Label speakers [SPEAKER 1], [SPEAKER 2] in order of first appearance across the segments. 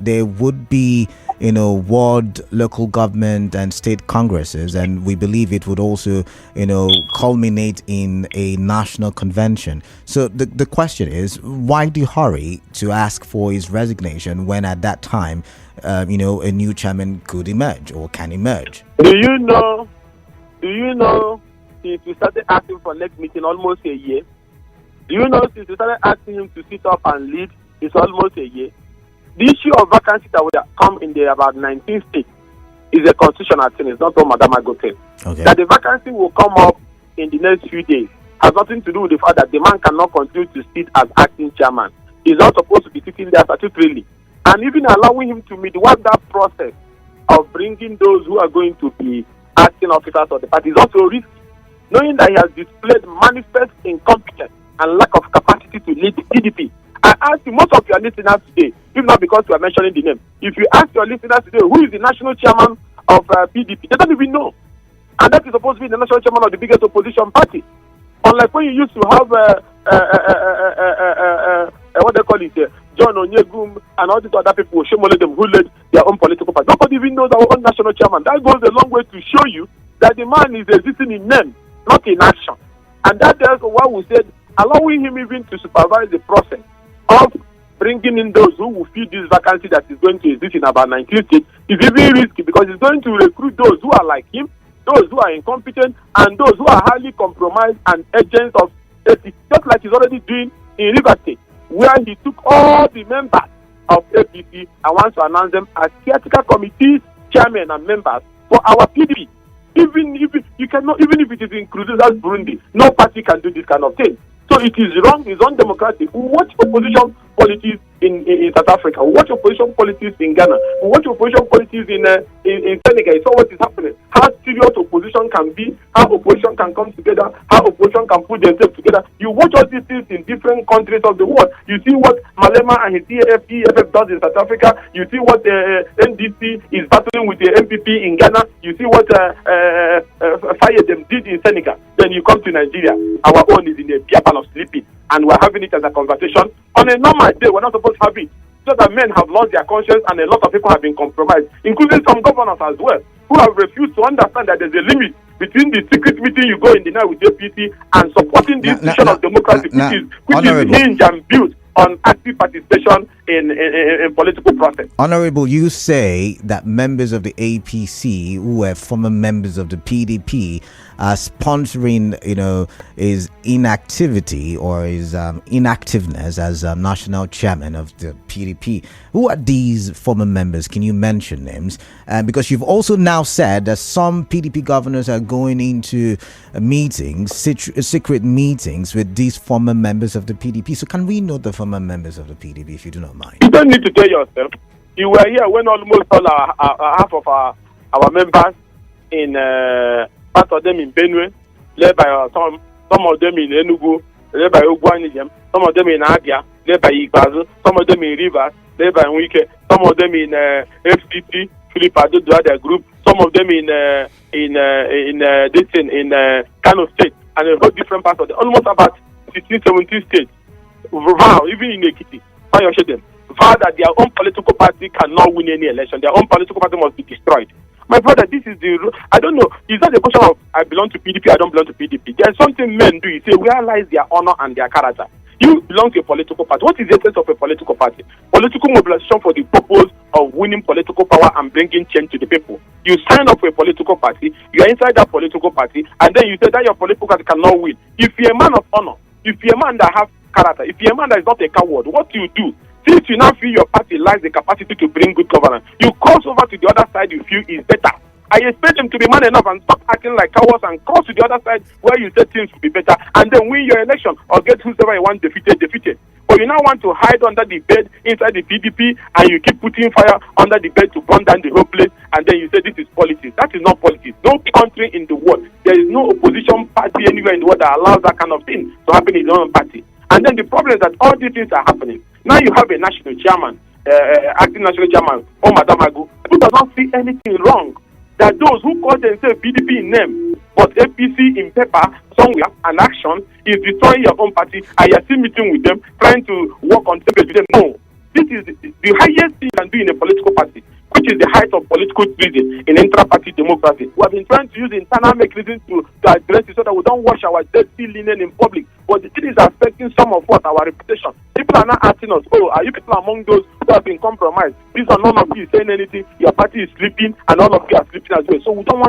[SPEAKER 1] there would be, ward, local government, and state congresses, and we believe it would also, culminate in a national convention. So the question is, why do you hurry to ask for his resignation when at that time, a new chairman could emerge or can emerge?
[SPEAKER 2] Do you know, since we started asking for next meeting almost a year, since we started asking him to sit up and lead, it's almost a year. The issue of vacancy that will come in about 19 states is a constitutional thing. It's not what Madam Agote.
[SPEAKER 1] Okay.
[SPEAKER 2] That the vacancy will come up in the next few days has nothing to do with the fact that the man cannot continue to sit as acting chairman. He's not supposed to be sitting there statutorily. And even allowing him to midwife that process of bringing those who are going to be acting officers of the party is also risky, knowing that he has displayed manifest incompetence and lack of capacity to lead the PDP. I ask you, most of your listeners today, if not because you are mentioning the name, if you ask your listeners today who is the national chairman of PDP, they don't even know. And that is supposed to be the national chairman of the biggest opposition party. Unlike when you used to have what they call it, John Onyegum and all these other people, them who led their own political party. Nobody even knows our own national chairman. That goes a long way to show you that the man is existing in name, not in action. And that is why we said allowing him even to supervise the process of bringing in those who will fill this vacancy that is going to exist in about 19 states is even risky, because it's going to recruit those who are like him, those who are incompetent, and those who are highly compromised and agents of APC, just like he's already doing in River State, where he took all the members of APC and wants to announce them as caretaker committees, chairmen, and members for our PDP. Even if it is included as Burundi, no party can do this kind of thing. So it is wrong, it's undemocratic. We watch opposition politics in South Africa, we watch opposition politics in Ghana, we watch opposition politics in Senegal. You saw what is happening, how serious opposition can be, how opposition can come together, how opposition can put themselves together. You watch all these things in different countries of the world. You see what Malema and his EFF does in South Africa. You see what NDC is battling with the MPP in Ghana. You see what Fayedem did in Senegal. Then you come to Nigeria, our own is in a beer pan of sleeping, and we're having it as a conversation. On a normal day, we're not supposed to have it. So that men have lost their conscience and a lot of people have been compromised, including some governors as well, who have refused to understand that there's a limit between the secret meeting you go in the night with APC and supporting the institution of democracy, which is hinged and built on active participation in political process.
[SPEAKER 1] Honorable, you say that members of the APC who were former members of the PDP are sponsoring, his inactivity or his inactiveness as national chairman of the PDP. Who are these former members? Can you mention names? Because you've also now said that some PDP governors are going into meetings, secret meetings with these former members of the PDP. So can we know the former members of the PDP, if you do not mind?
[SPEAKER 2] You don't need to tell yourself. You were here when almost all half of our members in part of them in Benue, led by some of them in Enugu, led by Ogwanijem, some of them in Abia, led by Igbazu, some of them in Rivers, led by Wike, some of them in FDP, Philip Ado, their group, some of them in Kano State, and a whole different parts of them, almost about 16, 17 states. Wow, even in Ekiti, them vow that their own political party cannot win any election. Their own political party must be destroyed. My brother, this is I don't know. It's not a question of I belong to PDP, I don't belong to PDP. There's something men do. You say, where lies their honor and their character? You belong to a political party. What is the essence of a political party? Political mobilization for the purpose of winning political power and bringing change to the people. You sign up for a political party, you are inside that political party, and then you say that your political party cannot win. If you're a man of honor, if you're a man that has character, if you're a man that is not a coward, what do you do? Since you now feel your party lacks the capacity to bring good governance, you cross over to the other side you feel is better. I expect them to be man enough and stop acting like cowards and cross to the other side where you say things will be better, and then win your election or get whoever you want defeated. But you now want to hide under the bed inside the PDP, and you keep putting fire under the bed to burn down the whole place, and then you say this is politics. That is not politics. No country in the world, there is no opposition party anywhere in the world that allows that kind of thing to happen in their own party. And then the problem is that all these things are happening. Now you have a national chairman, acting national chairman, Madam Agu, who does not see anything wrong. That those who call themselves PDP in name, but APC in paper, somewhere, and action, is destroying your own party, and you're still meeting with them, trying to work on the with them. No. This is the highest thing you can do in a political party, which is the height of political treason in intra-party democracy. We have been trying to use internal mechanisms to address it so that we don't wash our dirty linen in public. But the thing is affecting some of us, our reputation. People are not asking us, oh, are you people among those who have been compromised? These are none of you saying anything. Your party is sleeping, and all of you are sleeping as well. So we don't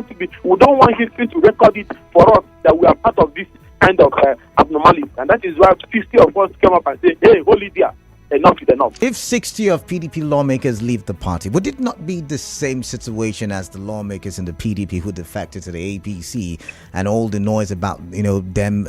[SPEAKER 2] want history to record it for us that we are part of this kind of abnormality. And that is why 50 of us came up and said, hey, hold it there. Enough is enough.
[SPEAKER 1] If 60 of PDP lawmakers leave the party, would it not be the same situation as the lawmakers in the PDP who defected to the APC and all the noise about, them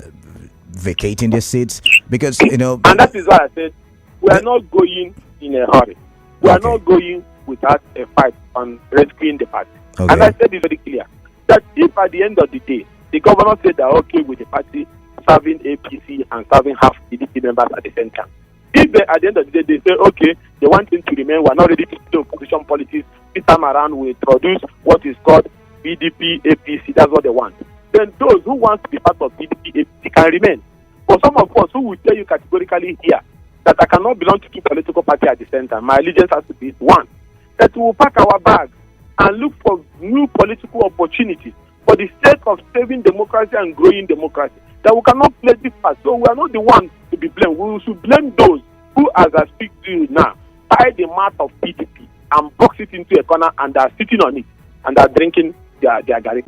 [SPEAKER 1] vacating their seats? Because,
[SPEAKER 2] And that is why I said, we are not going in a hurry. We are not going without a fight on rescuing the party.
[SPEAKER 1] Okay.
[SPEAKER 2] And I said it very clear, that if at the end of the day, the governor said they're okay with the party serving APC and serving half PDP members at the same time, if they, at the end of the day, they say, okay, they want him to remain, we're not ready to do opposition politics, this time around we introduce what is called PDP, APC, that's what they want. Then those who want to be part of PDP, APC can remain. For some of us who will tell you categorically here that I cannot belong to two political parties at the same time, my allegiance has to be one, that we will pack our bags and look for new political opportunities for the sake of saving democracy and growing democracy, that we cannot play this part. So we are not the ones to be blamed. We should blame those who, as I speak to you now, tie the mat of PDP and box it into a corner and are sitting on it and are drinking their garri.